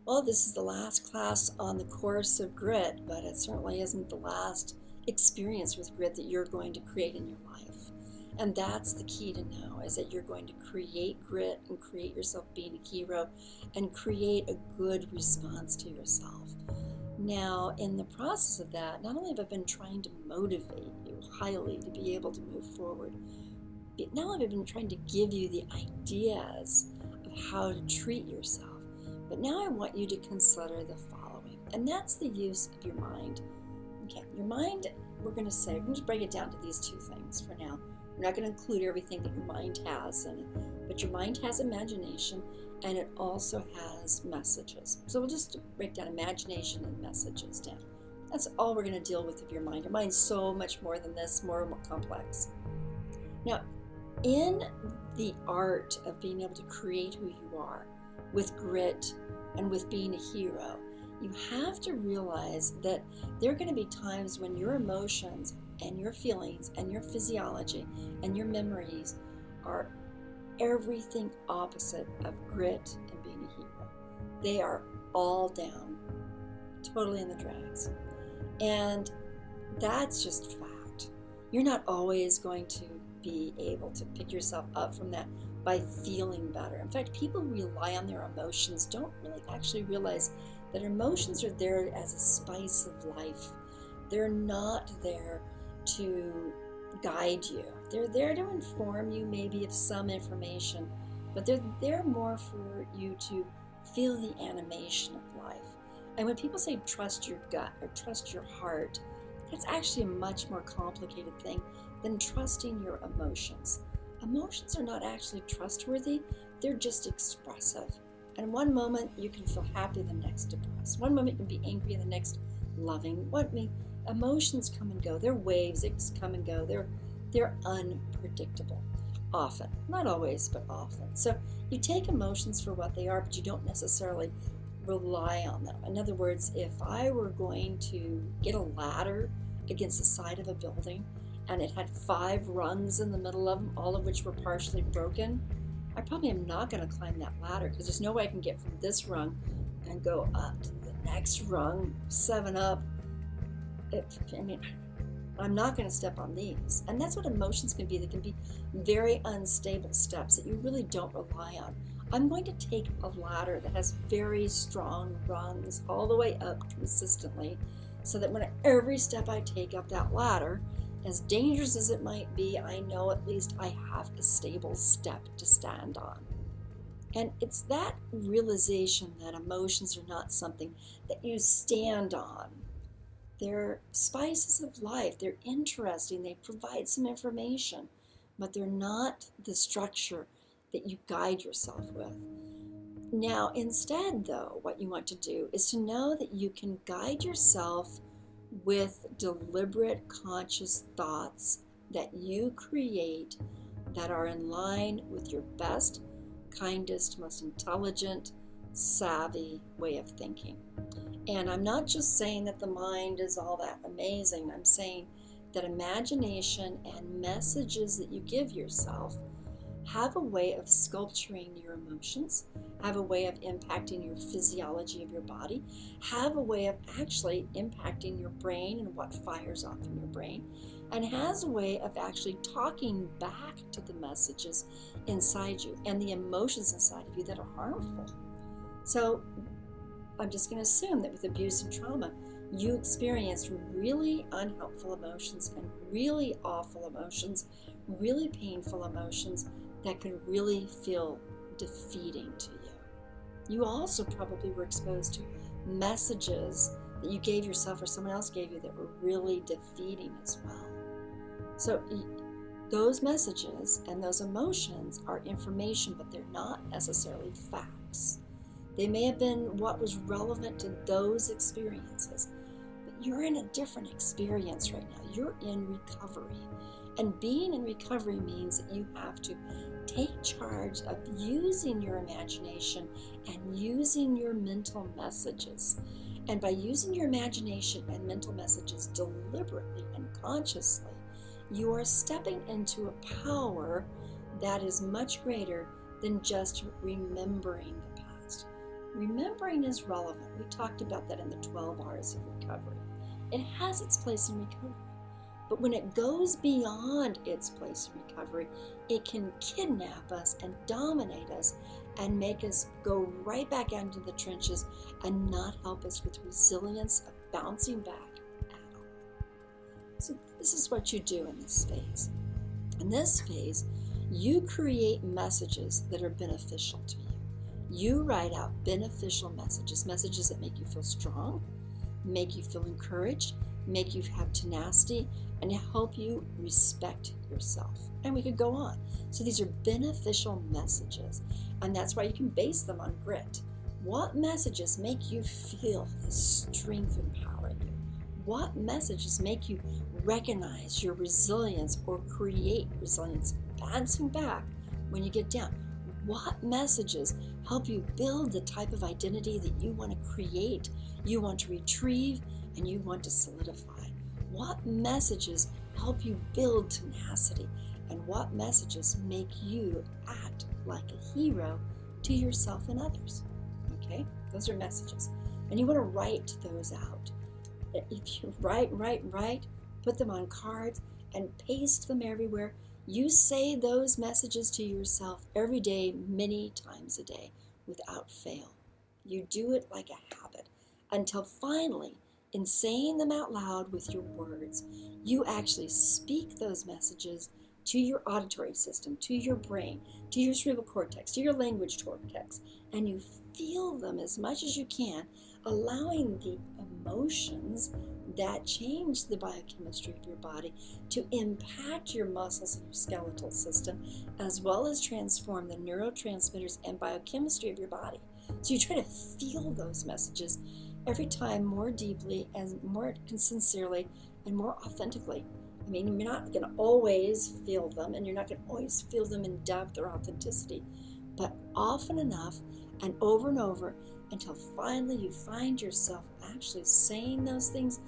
Well, this is the last class on the course of grit, but it certainly isn't the last experience with grit that you're going to create in your life. And that's the key to know, is that you're going to create grit and create yourself being a hero and create a good response to yourself. Now, in the process of that, not only have I been trying to motivate you highly to be able to move forward, but not only have I been trying to give you the ideas of how to treat yourself, but now I want you to consider the following, and that's the use of your mind. Okay, your mind, we're going to just break it down to these two things for now. We're not going to include everything that your mind has in it, but your mind has imagination, and it also has messages. So we'll just break down imagination and messages down. That's all we're going to deal with of your mind. Your mind's so much more than this, more complex. Now, in the art of being able to create who you are, with grit and with being a hero, you have to realize that there are going to be times when your emotions and your feelings and your physiology and your memories are everything opposite of grit and being a hero. They are all down, totally in the drags. And that's just fact. You're not always going to be able to pick yourself up from that by feeling better. In fact, people who rely on their emotions don't really actually realize that emotions are there as a spice of life. They're not there to guide you. They're there to inform you maybe of some information, but they're there more for you to feel the animation of life. And when people say trust your gut or trust your heart, that's actually a much more complicated thing than trusting your emotions. Emotions are not actually trustworthy, they're just expressive. And one moment you can feel happy, the next depressed. One moment you can be angry, and the next loving. Emotions come and go. They're waves that come and go. They're unpredictable. Often. Not always, but often. So you take emotions for what they are, but you don't necessarily rely on them. In other words, if I were going to get a ladder against the side of a building, and it had 5 rungs in the middle of them, all of which were partially broken, I probably am not going to climb that ladder, because there's no way I can get from this rung and go up to the next rung, 7 up. I'm not going to step on these. And that's what emotions can be. They can be very unstable steps that you really don't rely on. I'm going to take a ladder that has very strong rungs all the way up consistently, so that when every step I take up that ladder, as dangerous as it might be, I know at least I have a stable step to stand on. And it's that realization that emotions are not something that you stand on. They're spices of life. They're interesting. They provide some information, but they're not the structure that you guide yourself with. Now, instead, though, what you want to do is to know that you can guide yourself with deliberate, conscious thoughts that you create that are in line with your best, kindest, most intelligent, savvy way of thinking. And I'm not just saying that the mind is all that amazing. I'm saying that imagination and messages that you give yourself have a way of sculpturing your emotions, have a way of impacting your physiology of your body, have a way of actually impacting your brain and what fires off in your brain, and has a way of actually talking back to the messages inside you and the emotions inside of you that are harmful. So I'm just going to assume that with abuse and trauma, you experienced really unhelpful emotions and really awful emotions, really painful emotions that could really feel defeating to you. You also probably were exposed to messages that you gave yourself or someone else gave you that were really defeating as well. So those messages and those emotions are information, but they're not necessarily facts. They may have been what was relevant to those experiences, but you're in a different experience right now. You're in recovery. And being in recovery means that you have to take charge of using your imagination and using your mental messages. And by using your imagination and mental messages deliberately and consciously, you are stepping into a power that is much greater than just remembering the past. Remembering is relevant. We talked about that in the 12 hours of recovery. It has its place in recovery. But when it goes beyond its place in recovery, it can kidnap us and dominate us and make us go right back into the trenches and not help us with resilience of bouncing back at all. So this is what you do in this phase. In this phase, you create messages that are beneficial to you. You write out beneficial messages, messages that make you feel strong, make you feel encouraged, make you have tenacity, and help you respect yourself. And we could go on. So these are beneficial messages, and that's why you can base them on grit. What messages make you feel the strength and power in you? What messages make you recognize your resilience or create resilience, bouncing back when you get down? What messages help you build the type of identity that you want to create, you want to retrieve, and you want to solidify? What messages help you build tenacity? And what messages make you act like a hero to yourself and others? Okay, those are messages. And you want to write those out. If you write, put them on cards and paste them everywhere. You say those messages to yourself every day, many times a day, without fail. You do it like a habit until finally, in saying them out loud with your words, you actually speak those messages to your auditory system, to your brain, to your cerebral cortex, to your language cortex, and you feel them as much as you can, allowing the emotions that change the biochemistry of your body to impact your muscles and your skeletal system, as well as transform the neurotransmitters and biochemistry of your body. So you try to feel those messages every time more deeply and more sincerely and more authentically. I mean, you're not going to always feel them, and you're not going to always feel them in depth or authenticity, but often enough and over until finally you find yourself actually saying those things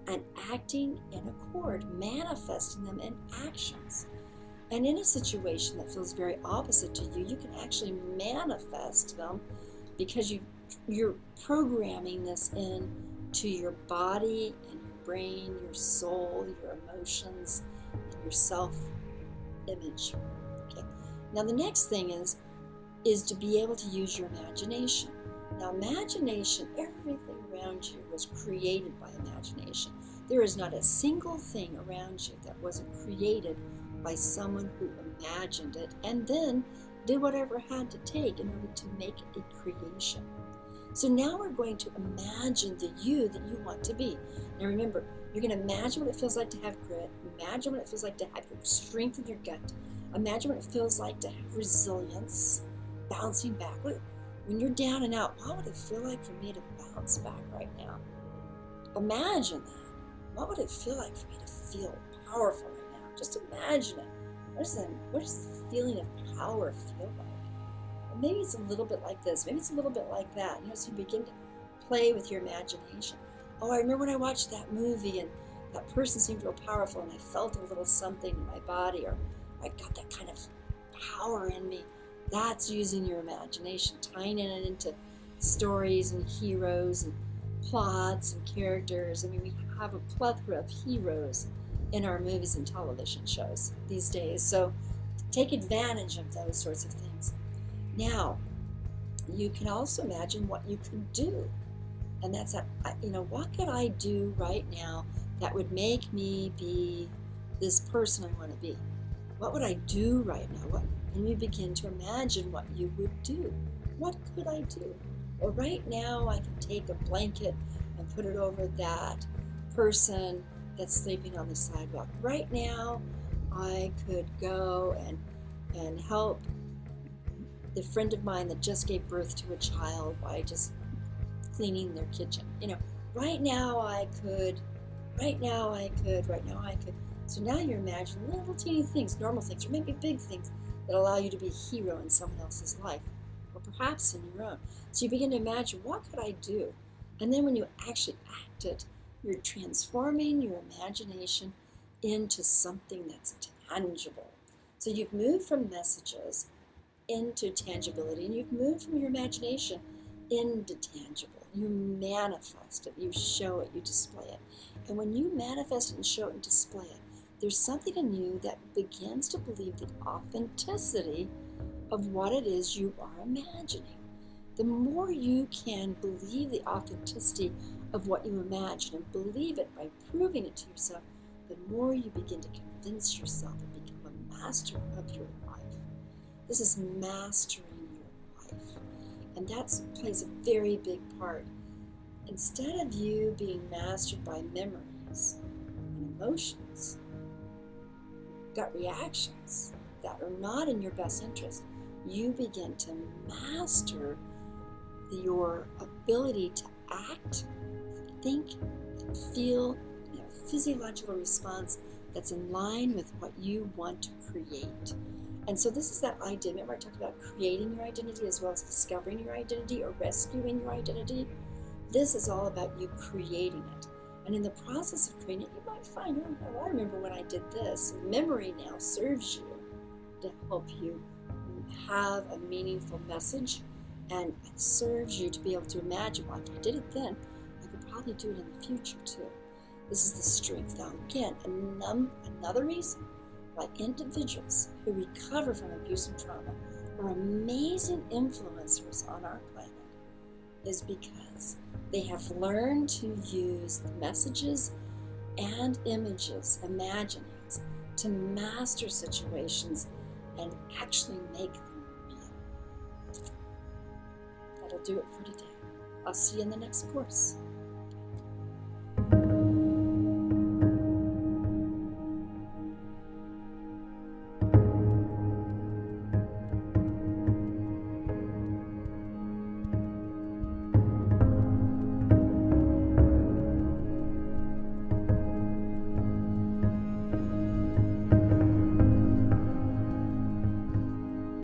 and acting in accord, manifesting them in actions. And in a situation that feels very opposite to you, you can actually manifest them because you're programming this in to your body and your brain, your soul, your emotions, and your self-image. Okay. Now the next thing is to be able to use your imagination. Now imagination, everything around you was created by imagination. There is not a single thing around you that wasn't created by someone who imagined it and then did whatever it had to take in order to make a creation. So now we're going to imagine the you that you want to be. Now remember, you're going to imagine what it feels like to have grit. Imagine what it feels like to have your strength in your gut. Imagine what it feels like to have resilience, bouncing back. When you're down and out, what would it feel like for me to bounce back right now? Imagine that. What would it feel like for me to feel powerful right now? Just imagine it. What does the feeling of power feel like? Or maybe it's a little bit like this. Maybe it's a little bit like that. So you begin to play with your imagination. Oh, I remember when I watched that movie and that person seemed real powerful and I felt a little something in my body, or I got that kind of power in me. That's using your imagination, tying it into stories and heroes and plots and characters. I mean, we have a plethora of heroes in our movies and television shows these days. So take advantage of those sorts of things. Now, you can also imagine what you could do. And that's, what could I do right now that would make me be this person I want to be? What would I do right now? And you begin to imagine what you would do. What could I do? Well, right now I can take a blanket and put it over that person that's sleeping on the sidewalk. Right now I could go and help the friend of mine that just gave birth to a child by just cleaning their kitchen. Right now I could. So now you're imagining little teeny things, normal things, or maybe big things that allow you to be a hero in someone else's life, or perhaps in your own. So you begin to imagine, what could I do? And then when you actually act it, you're transforming your imagination into something that's tangible. So you've moved from messages into tangibility, and you've moved from your imagination intangible. You manifest it, you show it, you display it. And when you manifest it and show it and display it, there's something in you that begins to believe the authenticity of what it is you are imagining. The more you can believe the authenticity of what you imagine and believe it by proving it to yourself, the more you begin to convince yourself and become a master of your life. This is mastering your life. And that plays a very big part. Instead of you being mastered by memories and emotions, gut reactions that are not in your best interest, you begin to master your ability to act, think, and feel a physiological response that's in line with what you want to create. And so this is that idea. Remember I talked about creating your identity as well as discovering your identity or rescuing your identity? This is all about you creating it. And in the process of creating it, you might find, oh, I remember when I did this. Memory now serves you to help you have a meaningful message, and it serves you to be able to imagine, well, if I did it then, I could probably do it in the future too. This is the strength. Now again, another reason why individuals who recover from abuse and trauma are amazing influencers on our planet is because they have learned to use messages and images, imaginings, to master situations and actually make them real. That'll do it for today. I'll see you in the next course.